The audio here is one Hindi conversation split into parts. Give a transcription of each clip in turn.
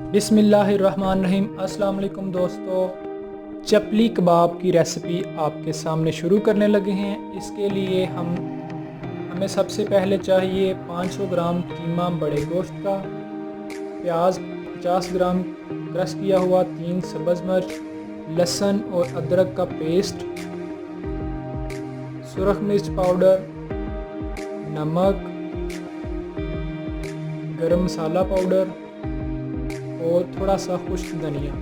बिस्मिल्लाहिर्रहमानिर्रहीम। अस्सलाम वालेकुम दोस्तों, चपली कबाब की रेसिपी आपके सामने शुरू करने लगे हैं। इसके लिए हमें सबसे पहले चाहिए 500 ग्राम कीमा बड़े गोश्त का, प्याज 50 ग्राम क्रश किया हुआ, 3 सब्ज़ मिर्च, लहसुन और अदरक का पेस्ट, सुरख मिर्च पाउडर, नमक, गरम मसाला पाउडर और थोड़ा सा खुश्क धनिया।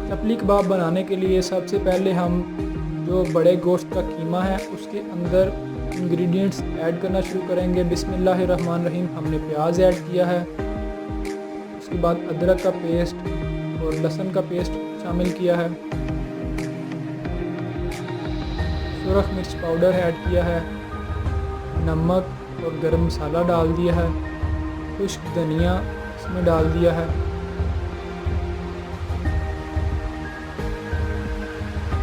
चपली कबाब बनाने के लिए सबसे पहले हम जो बड़े गोश्त का कीमा है उसके अंदर इंग्रेडिएंट्स ऐड करना शुरू करेंगे। बिस्मिल्लाहिर्रहमानिर्रहीम। हमने प्याज ऐड किया है, उसके बाद अदरक का पेस्ट और लहसुन का पेस्ट शामिल किया है, सुरख मिर्च पाउडर ऐड किया है, नमक और गरम मसाला डाल दिया है, खुश्क धनिया इसमें डाल दिया है।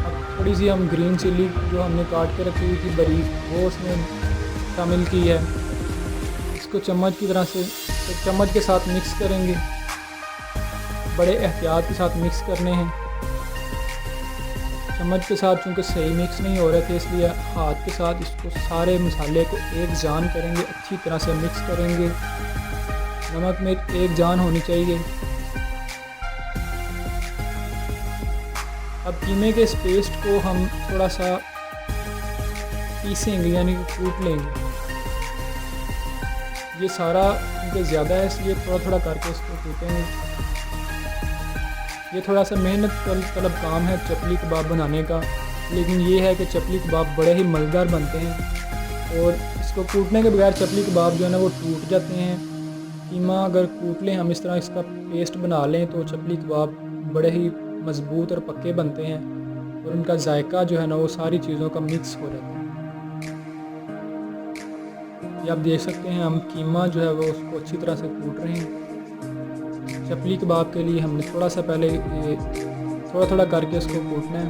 अब थोड़ी सी हम ग्रीन चिली जो हमने काट के रखी हुई थी बारीक, वो उसमें शामिल की है। इसको चम्मच की तरह से एक चम्मच के साथ मिक्स करेंगे, बड़े एहतियात के साथ मिक्स करने हैं। चम्मच के साथ चूँकि सही मिक्स नहीं हो रहे थे, इसलिए हाथ के साथ इसको सारे मसाले को एक जान करेंगे, अच्छी तरह से मिक्स करेंगे। नमक में एक जान होनी चाहिए। अब कीमे के इस पेस्ट को हम थोड़ा सा पीसेंगे, यानी कि कूट लेंगे। ये सारा क्योंकि ज़्यादा है इसलिए थोड़ा थोड़ा करके इसको कूटेंगे। ये थोड़ा सा मेहनत तलब काम है चपली कबाब बनाने का, लेकिन ये है कि चपली कबाब बड़े ही मज़ेदार बनते हैं और इसको कूटने के बगैर चपली कबाब जो है ना वो टूट जाते हैं। कीमा अगर कूट लें हम, इस तरह इसका पेस्ट बना लें, तो चपली कबाब बड़े ही मज़बूत और पक्के बनते हैं और उनका जायका जो है ना वो सारी चीज़ों का मिक्स हो जाता है। ये आप देख सकते हैं हम कीमा जो है वो उसको अच्छी तरह से कूट रहे हैं। चपली कबाब के लिए हमने थोड़ा सा पहले थोड़ा थोड़ा करके इसको कूटना है।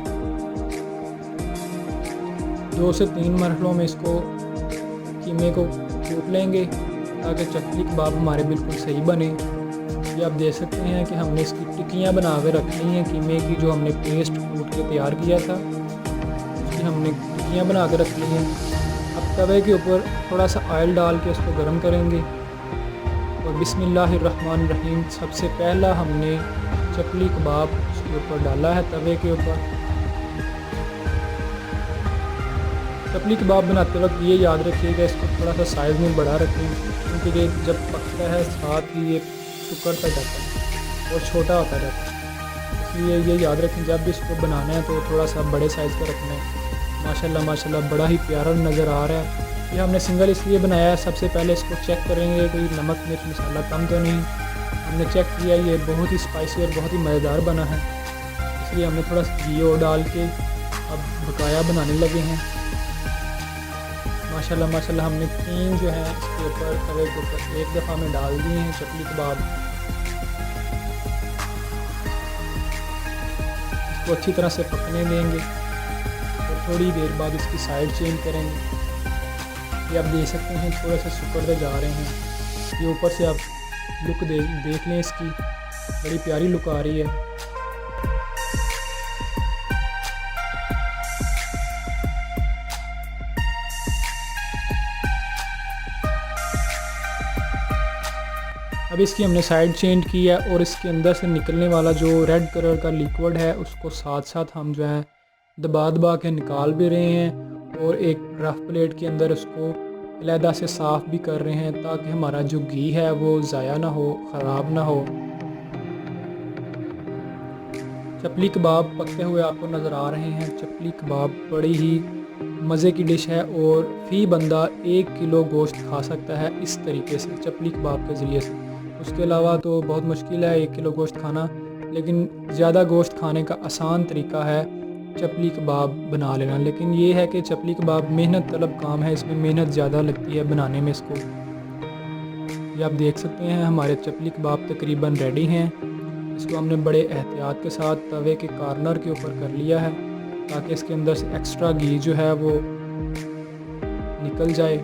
2 से 3 मरहलों में इसको कीमे को कूट लेंगे ताकि चपली कबाब हमारे बिल्कुल सही बने। ये आप देख सकते हैं कि हमने इसकी टिक्कियाँ बना के रख ली हैं कीमे की, जो हमने पेस्ट कूट के तैयार किया था उसकी हमने टिक्कियाँ बना के रख ली हैं। अब तवे के ऊपर थोड़ा सा ऑयल डाल के उसको गर्म करेंगे और बिस्मिल्लाहिर्रहमानिर्रहीम सबसे पहला हमने चपली कबाब उसके ऊपर डाला है तवे के ऊपर। चपली कबाब बनाते वक्त ये याद रखिएगा इसको थोड़ा सा साइज़ में बड़ा रखें, क्योंकि ये जब पकता है साथ ही ये सिकुड़ता जाता है और छोटा होता रहता है। इसलिए ये याद रखें जब भी इसको बनाना है तो थोड़ा सा बड़े साइज़ का रखना है। माशाल्लाह माशाल्लाह बड़ा ही प्यारा नज़र आ रहा है। ये हमने सिंगल इसलिए बनाया है, सबसे पहले इसको चेक करेंगे कोई नमक मिर्च मसाला कम तो नहीं। हमने चेक किया, ये बहुत ही स्पाइसी और बहुत ही मज़ेदार बना है, इसलिए हमने थोड़ा सा घी और डाल के अब बकाया बनाने लगे हैं। माशाल्लाह माशाल्लाह हमने 3 जो है इसके ऊपर तवे के ऊपर एक दफ़ा में डाल दिए हैं चपली कबाब। इसको अच्छी तरह से पकने देंगे और थोड़ी देर बाद इसकी साइड चेंज करेंगे। ये आप देख सकते हैं थोड़ा सा सिकुड़ते जा रहे हैं। ये ऊपर से आप लुक देख लें, इसकी बड़ी प्यारी लुक आ रही है। अब इसकी हमने साइड चेंज की है और इसके अंदर से निकलने वाला जो रेड कलर का लिक्विड है उसको साथ साथ हम जो है दबा दबा के निकाल भी रहे हैं और एक रफ प्लेट के अंदर उसको अलहदा से साफ़ भी कर रहे हैं ताकि हमारा जो घी है वो ज़ाया ना हो, ख़राब ना हो। चपली कबाब पकते हुए आपको नज़र आ रहे हैं। चपली कबाब बड़ी ही मज़े की डिश है और फ़ी बंदा 1 किलो गोश्त खा सकता है इस तरीके से, चपली कबाब के ज़रिए से। उसके अलावा तो बहुत मुश्किल है 1 किलो गोश्त खाना, लेकिन ज़्यादा गोश्त खाने का आसान तरीका है चपली कबाब बना लेना। लेकिन ये है कि चपली कबाब मेहनत तलब काम है, इसमें मेहनत ज़्यादा लगती है बनाने में इसको। ये आप देख सकते हैं हमारे चपली कबाब तकरीबन रेडी हैं। इसको हमने बड़े एहतियात के साथ तवे के कॉर्नर के ऊपर कर लिया है ताकि इसके अंदर से एक्स्ट्रा घी जो है वो निकल जाए।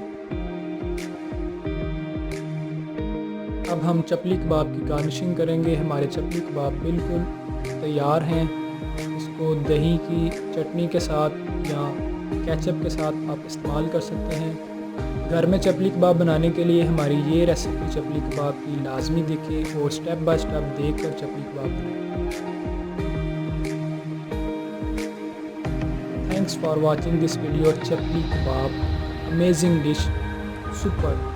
अब हम चपली कबाब की गार्निशिंग करेंगे। हमारे चपली कबाब बिल्कुल तैयार हैं। इसको दही की चटनी के साथ या केचप के साथ आप इस्तेमाल कर सकते हैं। घर में चपली कबाब बनाने के लिए हमारी ये रेसिपी चपली कबाब की लाजमी देखें और स्टेप बाय स्टेप देख कर चपली कबाब बनाएं। Thanks for watching this video. Chapli kebab, amazing dish, super.